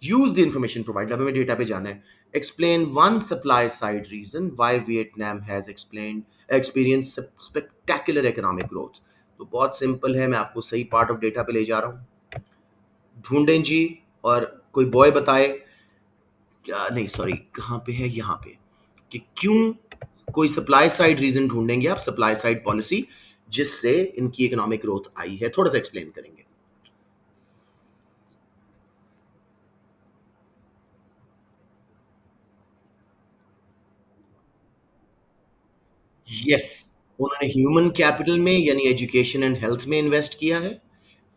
use the information provide. अब हमें डेटा पे जाना है। Explain one supply side reason why Vietnam has explain experience spectacular economic growth. तो बहुत सिंपल है, मैं आपको सही पार्ट ऑफ डेटा पे ले जा रहा हूं। ढूंढें जी, और कोई बॉय बताए क्या, नहीं सॉरी कहाँ पे है, यहाँ पे, कि क्यों कोई सप्लाई साइड रीजन ढूंढेंगे आप, सप्लाई साइड पॉलिसी जिससे इनकी इकोनॉमिक ग्रोथ आई है, थोड़ा सा एक्सप्लेन करेंगे। यस, उन्होंने ह्यूमन कैपिटल में यानी एजुकेशन एंड हेल्थ में इन्वेस्ट किया है।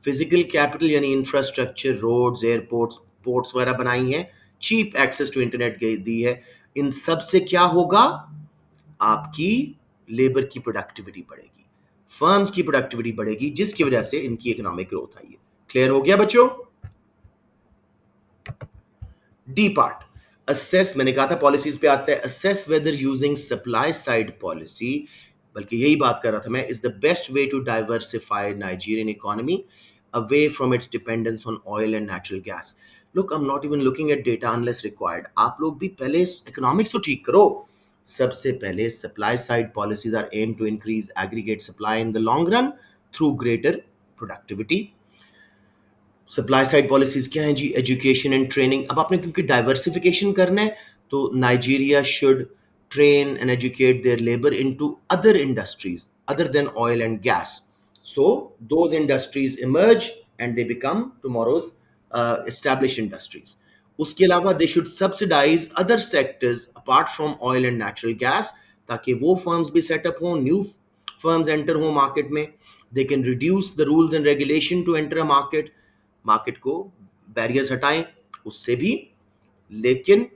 फिजिकल कैपिटल यानी इंफ्रास्ट्रक्चर, रोड्स, एयरपोर्ट्स, पोर्ट्स वगैरह बनाई हैं। चीप एक्सेस टू इंटरनेट दी है। इन सब से क्या होगा? आपकी लेबर की प्रोडक्टिविटी बढ़ेगी, फर्म्स की प्रोडक्टिविटी बढ़ेगी, जिसकी वजह से इनकी इकोनॉमिक ग्रोथ आई है। क्लियर हो गया बच्चों? डी पार्ट, असेस, मैंने कहा था पॉलिसीज पे आता है। Assess whether using supply side policy, बल्कि यही बात कर रहा था मैं, is the best way to diversify Nigerian economy away from its dependence on oil and natural gas. Look, I am not even looking at data unless required. आप लोग भी पहले इकोनॉमिक्स तो ठीक करो। सबसे पहले supply side policies are aim to increase aggregate supply in the long run through greater productivity. Supply side policies क्या हैं जी? Education and training. अब आपने क्योंकि डाइवर्सिफिकेशन करना है, तो Nigeria should train and educate their labor into other industries other than oil and gas, so those industries emerge and they become tomorrow's established industries. उसके अलावा they should subsidize other sectors apart from oil and natural gas, ताकि वो firms भी set up हों, new firms enter हो market में। they can reduce the rules and regulation to enter a market, market को barriers हटाएं उससे भी। लेकिन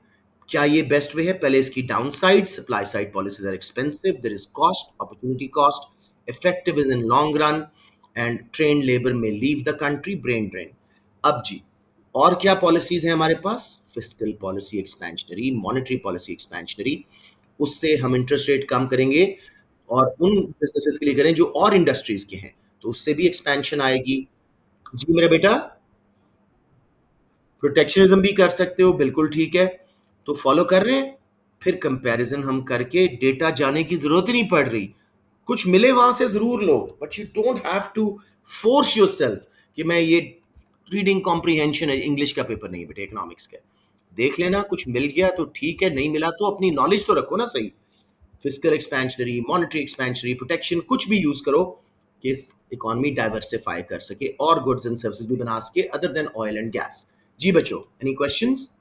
क्या ये बेस्ट वे है? पहले इसकी down side, supply side policies are expensive, there is cost, opportunity cost, effective is in long run, and train labour में leave the country, brain drain. अब जी, और क्या पॉलिसीज हैं हमारे पास? Fiscal policy expansionary, monetary policy expansionary. उससे हम इंटरेस्ट रेट कम करेंगे और उन बिजनेसेस के लिए करें जो और इंडस्ट्रीज के हैं, तो उससे भी एक्सपेंशन आएगी। जी मेरा बेटा, प्रोटेक्शनिज्म भी कर सकते हो, बिल्कुल ठीक है। तो फॉलो कर रहे हैं। फिर कंपैरिजन हम करके डेटा जाने की जरूरत ही नहीं पड़ रही। कुछ मिले वहां से जरूर लो, but you don't have to force yourself कि मैं ये रीडिंग कॉम्प्रिहेंशन है, इंग्लिश का पेपर नहीं बेटे, इकोनॉमिक्स का। देख लेना, कुछ मिल गया तो ठीक है, नहीं मिला तो अपनी नॉलेज तो रखो ना सही। Physical expansionary, monetary expansionary, protection, कुछ भी यूज करो कि इस इकोनॉमी डाइवर्सिफाई कर सके और गुड्स एंड सर्विसेज भी बना सके other than oil and gas. जी बच्चों, एनी क्वेश्चंस?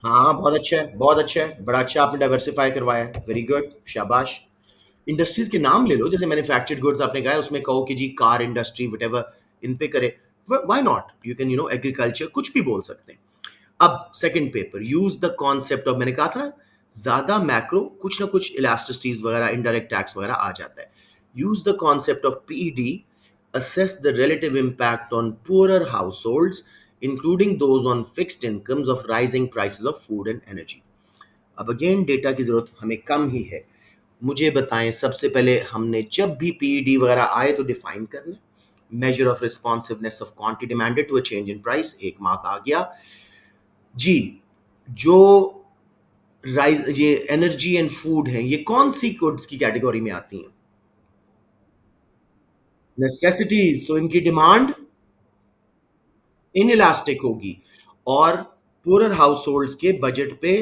हाँ हाँ, बहुत अच्छा है, बहुत अच्छा है, बड़ा अच्छा आपने डाइवर्सिफाई करवाया है, वेरी गुड, शाबाश। इंडस्ट्रीज के नाम ले लो, जैसे मैन्युफैक्चर्ड गुड्स आपने कहा है, उसमें कहो कि जी कार इंडस्ट्री वटेवर, इन पे करे। Why not, you can agriculture, कुछ भी बोल सकते हैं। अब second paper, use the concept of, मैंने कहा था ना ज्यादा मैक्रो, कुछ ना कुछ इलास्टिसिटीज वगैरह, इनडायरेक्ट टैक्स वगैरह आ जाता है। Use the concept of PED, assess the relative impact on poorer households, including those on fixed incomes of rising prices of food and energy. अब अगेन डेटा की जरूरत हमें कम ही है। मुझे बताएं, सबसे पहले हमने जब भी पीईडी वगैरह आए तो डिफाइन करना, measure of responsiveness of quantity demanded to a change in price, एक मार्क आ गया जी। जो राइज ये एनर्जी एंड फूड है, ये कौन सी गुड्स की कैटेगरी में आती हैं? नेसेसिटीज, सो इनकी डिमांड इनइलास्टिक होगी। और पुअर हाउस होल्ड्स के बजट पे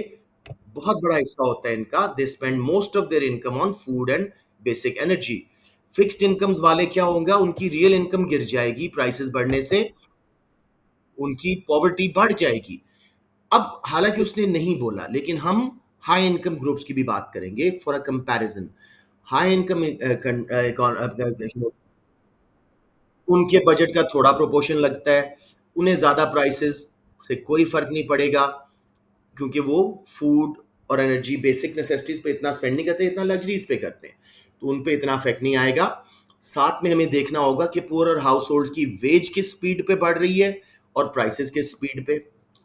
बहुत बड़ा हिस्सा होता है इनका, they spend most of their income on food and basic energy. Fixed incomes वाले क्या होगा, उनकी रियल इनकम गिर जाएगी प्राइसेस बढ़ने से, उनकी पॉवर्टी बढ़ जाएगी। अब हालांकि उसने नहीं बोला, लेकिन हम हाई इनकम ग्रुप्स की भी बात करेंगे for a comparison. High income उनके बजट का थोड़ा प्रोपोर्शन लगता है, उन्हें ज्यादा प्राइसेस से कोई फर्क नहीं पड़ेगा, क्योंकि वो फूड और एनर्जी बेसिक नेसेसिटीज पे इतना स्पेंड नहीं करते, इतना लग्जरीज पे करते हैं, तो उन पे इतना इफेक्ट नहीं आएगा। साथ में हमें देखना होगा कि पुअर और हाउस होल्ड की वेज किस स्पीड पे बढ़ रही है और प्राइसेस किस स्पीड पे,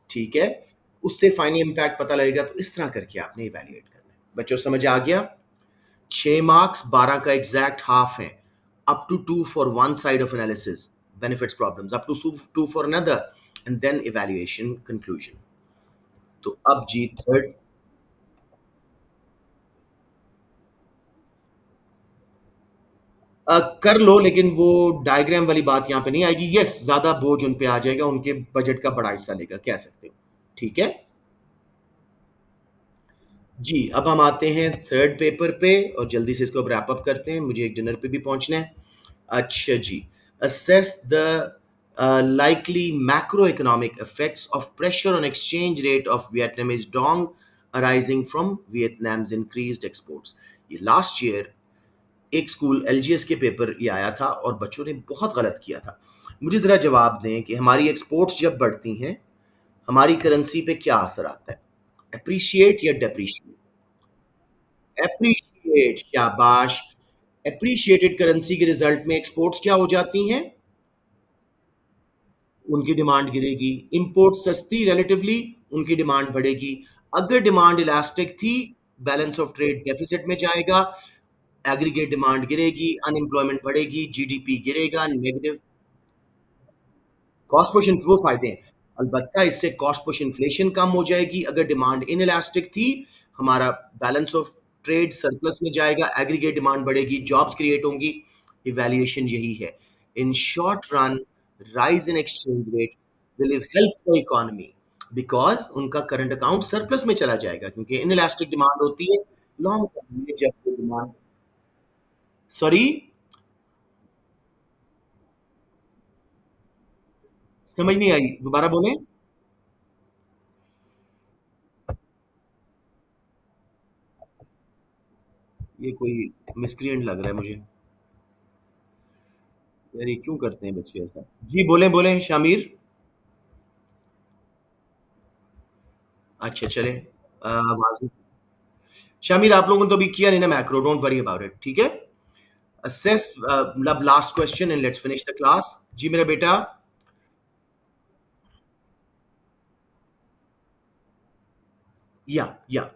ठीक है, उससे फाइनल इंपैक्ट पता लगेगा। तो इस तरह करके आपने इवेल्युएट करना है। बच्चों समझ आ गया? 6 मार्क्स 12 का एग्जैक्ट हाफ है। Up to 2 for one side of analysis benefits problems, up to 2 for another, and then evaluation conclusion. तो अब जी थर्ड, कर लो, लेकिन वो डायग्राम वाली बात यहाँ पे नहीं आएगी। यस, ज्यादा बोझ उन पे आ जाएगा, उनके बजट का बड़ा हिस्सा लेगा, कह सकते हो, ठीक है जी। अब हम आते हैं थर्ड पेपर पे और जल्दी से इसको अब रैप अप करते हैं, मुझे एक डिनर पे भी पहुंचना है। अच्छा जी, assess the likely macroeconomic effects of pressure on exchange rate of Vietnamese dong arising from Vietnam's increased exports। ये लास्ट ईयर एक स्कूल एलजीएस के पेपर ये आया था और बच्चों ने बहुत गलत किया था। मुझे जरा जवाब दें कि हमारी एक्सपोर्ट्स जब बढ़ती हैं, हमारी करेंसी पे क्या असर आता है? अप्रिशिएट या डेप्रिशिएट? एप्रिशिएट, शाबाश। एप्रिशिएटेड करेंसी के रिजल्ट में एक्सपोर्ट्स क्या हो जाती हैं? उनकी डिमांड गिरेगी। इंपोर्ट सस्ती रिलेटिवली, उनकी डिमांड बढ़ेगी। अगर डिमांड इलास्टिक थी, बैलेंस ऑफ ट्रेड डेफिसिट में जाएगा, एग्रीगेट डिमांड गिरेगी, अनएम्प्लॉयमेंट बढ़ेगी, जीडीपी गिरेगा, नेगेटिव। कॉस्ट पुश वो फायदे हैं, अलबत्ता इससे कॉस्ट पुश इन्फ्लेशन कम हो जाएगी। अगर डिमांड इनइलास्टिक थी, हमारा बैलेंस ऑफ ट्रेड सरप्लस में जाएगा, एग्रीगेट डिमांड बढ़ेगी, जॉब्स क्रिएट होंगी। इवैल्यूएशन यही है। In short run, rise in exchange rate will help the economy, because उनका करंट अकाउंट सरप्लस में चला जाएगा, क्योंकि इनइलास्टिक डिमांड होती है लॉन्ग टर्म में। जब डिमांड, सॉरी, समझ नहीं आई, दोबारा बोलें। ये कोई मिसक्रिएंट लग रहा है मुझे यार, ये क्यों करते हैं बच्चे ऐसा? जी बोलें बोलें शामिर। अच्छा चले, आवाज, शामिर आप लोगों ने तो अभी किया नहीं ना macro, don't worry about it, ठीक है। असेस, मतलब last question and let's finish the class. जी मेरा बेटा। या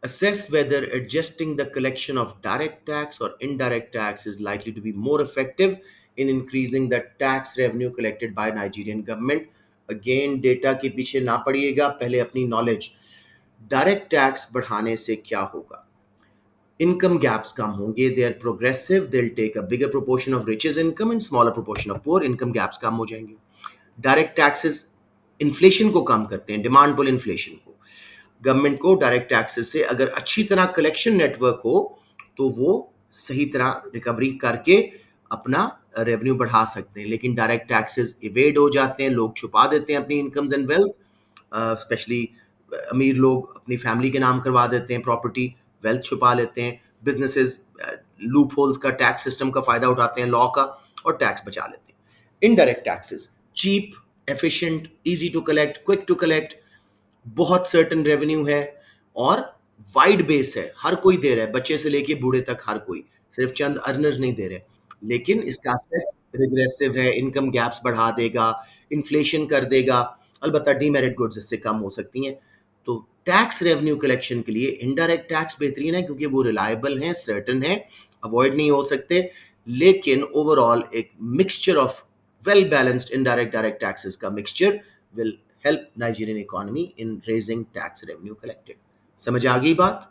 assess whether adjusting the collection of direct tax or indirect tax is likely to be more effective in increasing the tax revenue collected by Nigerian government। Again data के पीछे ना पड़िएगा, पहले अपनी knowledge. Direct tax बढ़ाने से क्या होगा? Income gaps कम होंगे, they are progressive, they will take a bigger proportion of riches income and smaller proportion of poor, income gaps कम हो जाएंगे। डायरेक्ट टैक्सेस इन्फ्लेशन को कम करते हैं, डिमांड पुल इन्फ्लेशन को। गवर्नमेंट को डायरेक्ट टैक्सेस से अगर अच्छी तरह कलेक्शन नेटवर्क हो, तो वो सही तरह रिकवरी करके अपना रेवेन्यू बढ़ा सकते हैं। लेकिन डायरेक्ट टैक्सेस इवेड हो जाते हैं, लोग छुपा देते हैं अपनी इनकम्स एंड वेल्थ, स्पेशली अमीर लोग अपनी फैमिली के नाम करवा देते हैं प्रॉपर्टी, वेल्थ छुपा लेते हैं। बिजनेसेस लूप होल्स का, टैक्स सिस्टम का फायदा उठाते हैं, लॉ का, और टैक्स बचा लेते हैं। Indirect taxes cheap, efficient, easy to collect, quick to collect, बहुत सर्टन रेवेन्यू है, और वाइड बेस है, हर कोई दे रहा है, बच्चे से लेके बूढ़े तक हर कोई, सिर्फ चंद अर्नर नहीं दे रहे। लेकिन इसका इफेक्ट रिग्रेसिव है, इनकम गैप्स बढ़ा देगा, इन्फ्लेशन कर देगा, अलबत्ता डीमेरिट गुड्स इससे कम हो सकती हैं। तो टैक्स रेवेन्यू कलेक्शन के लिए इनडायरेक्ट टैक्स बेहतरीन है, क्योंकि वो रिलायबल है, सर्टन है, अवॉइड नहीं हो सकते। लेकिन ओवरऑल एक mixture of well balanced indirect direct taxes का mixture will help Nigerian economy in raising tax revenue collected. समझ आ गई बात?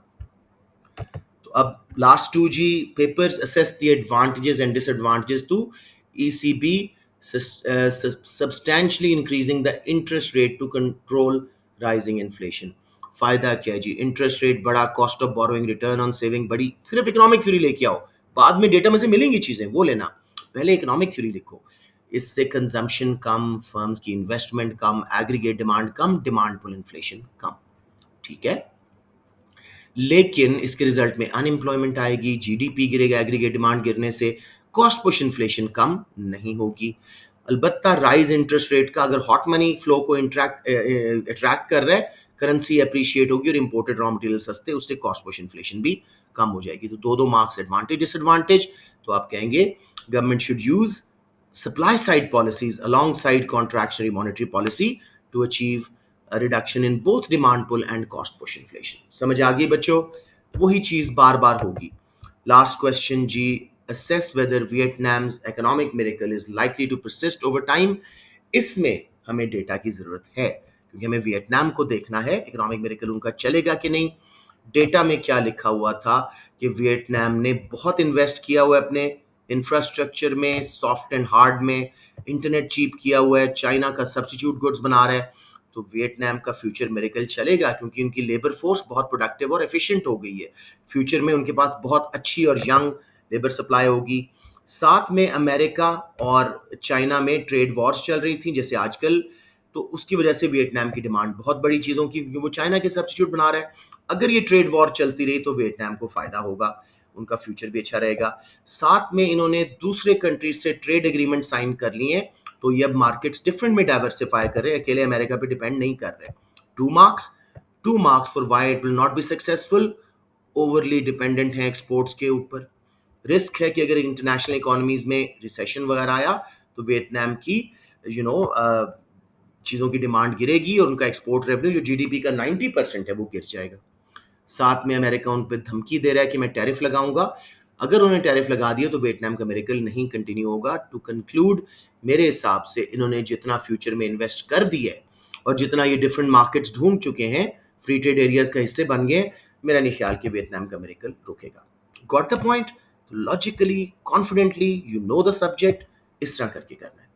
तो अब last 2G papers assess the advantages and disadvantages to ECB substantially increasing the interest rate to control rising inflation। फायदा क्या है जी? इंटरेस्ट रेट बड़ा, cost of borrowing, return on saving बड़ी। सिर्फ इकोनॉमिक थ्योरी लेके आओ, बाद में डेटा में से मिलेंगी चीजें, वो लेना। पहले इकोनॉमिक थ्योरी लिखो। इससे कंजम्पशन कम, फर्म्स की इन्वेस्टमेंट कम, एग्रीगेट डिमांड कम, डिमांड पुल इन्फ्लेशन कम। ठीक है, लेकिन इसके रिजल्ट में अनएम्प्लॉयमेंट आएगी, जीडीपी गिरेगा, एग्रीगेट डिमांड गिरने से कॉस्ट पुश इन्फ्लेशन कम नहीं होगी। अलबत्ता राइज इंटरेस्ट रेट का अगर हॉट मनी फ्लो को अट्रैक्ट कर रहा है, करेंसी अप्रिशिएट होगी और इंपोर्टेड रॉ मटेरियल सस्ते, उससे कॉस्ट पुश इन्फ्लेशन भी कम हो जाएगी। तो दो दो मार्क्स एडवांटेज डिसएडवांटेज। तो आप कहेंगे government should use supply side policies alongside contractionary monetary policy to achieve a reduction in both demand pull and cost push inflation। समझ आ गई बच्चों? वही चीज बार बार होगी। Last question ji, assess whether Vietnam's economic miracle is likely to persist over time। इसमें हमें data की जरूरत है, क्योंकि हमें वियतनाम को देखना है इकोनॉमिक मिरेकल उनका चलेगा कि नहीं। डेटा में क्या लिखा हुआ था कि वियतनाम ने बहुत इन्वेस्ट किया हुआ है अपने इंफ्रास्ट्रक्चर में, सॉफ्ट एंड हार्ड में, इंटरनेट चीप किया हुआ है, चाइना का सब्स्टिट्यूट गुड्स बना रहा है। तो वियतनाम का फ्यूचर मिरेकल चलेगा, क्योंकि उनकी लेबर फोर्स बहुत प्रोडक्टिव और एफिशिएंट हो गई है। फ्यूचर में उनके पास बहुत अच्छी और यंग लेबर सप्लाई होगी। साथ में अमेरिका और चाइना में ट्रेड वॉर्स चल रही थी जैसे आजकल, तो उसकी वजह से वियतनाम की डिमांड बहुत बड़ी चीज़ों की, क्योंकि वो चाइना के सब्स्टिट्यूट बना रहा है। अगर ये ट्रेड वॉर चलती रही तो वियतनाम को फायदा होगा, उनका फ्यूचर भी अच्छा रहेगा। साथ में इन्होंने दूसरे कंट्रीज से ट्रेड एग्रीमेंट साइन कर लिए हैं, तो ये अब मार्केट्स डिफरेंट में डाइवर्सिफाई कर रहे हैं, अकेले अमेरिका पे डिपेंड नहीं कर रहे। 2 marks, 2 marks for why it will not be successful. Overly dependent है एक्सपोर्ट्स के ऊपर। रिस्क है कि अगर इंटरनेशनल इकोनॉमीज में रिसेशन वगैरह आया तो वियतनाम की यू नो चीज़ों की डिमांड गिरेगी और उनका एक्सपोर्ट रेवेन्यू जो जीडीपी का 90% है वो गिर जाएगा। साथ में अमेरिका उन पर धमकी दे रहा है कि मैं टैरिफ लगाऊंगा। अगर उन्होंने टैरिफ लगा दिया तो वियतनाम का मिरेकल नहीं कंटिन्यू होगा। टू कंक्लूड, मेरे हिसाब से इन्होंने जितना फ्यूचर में इन्वेस्ट कर दिया है और जितना ये डिफरेंट मार्केट्स ढूंढ चुके हैं, फ्री ट्रेड एरियाज का हिस्से बन गए, मेरा नहीं ख्याल कि वियतनाम का मिरेकल रुकेगा। Got the point? Logically, confidently, you know the subject, इस तरह करके करना है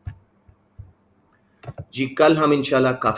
जी। कल हम इंशाल्लाह काफी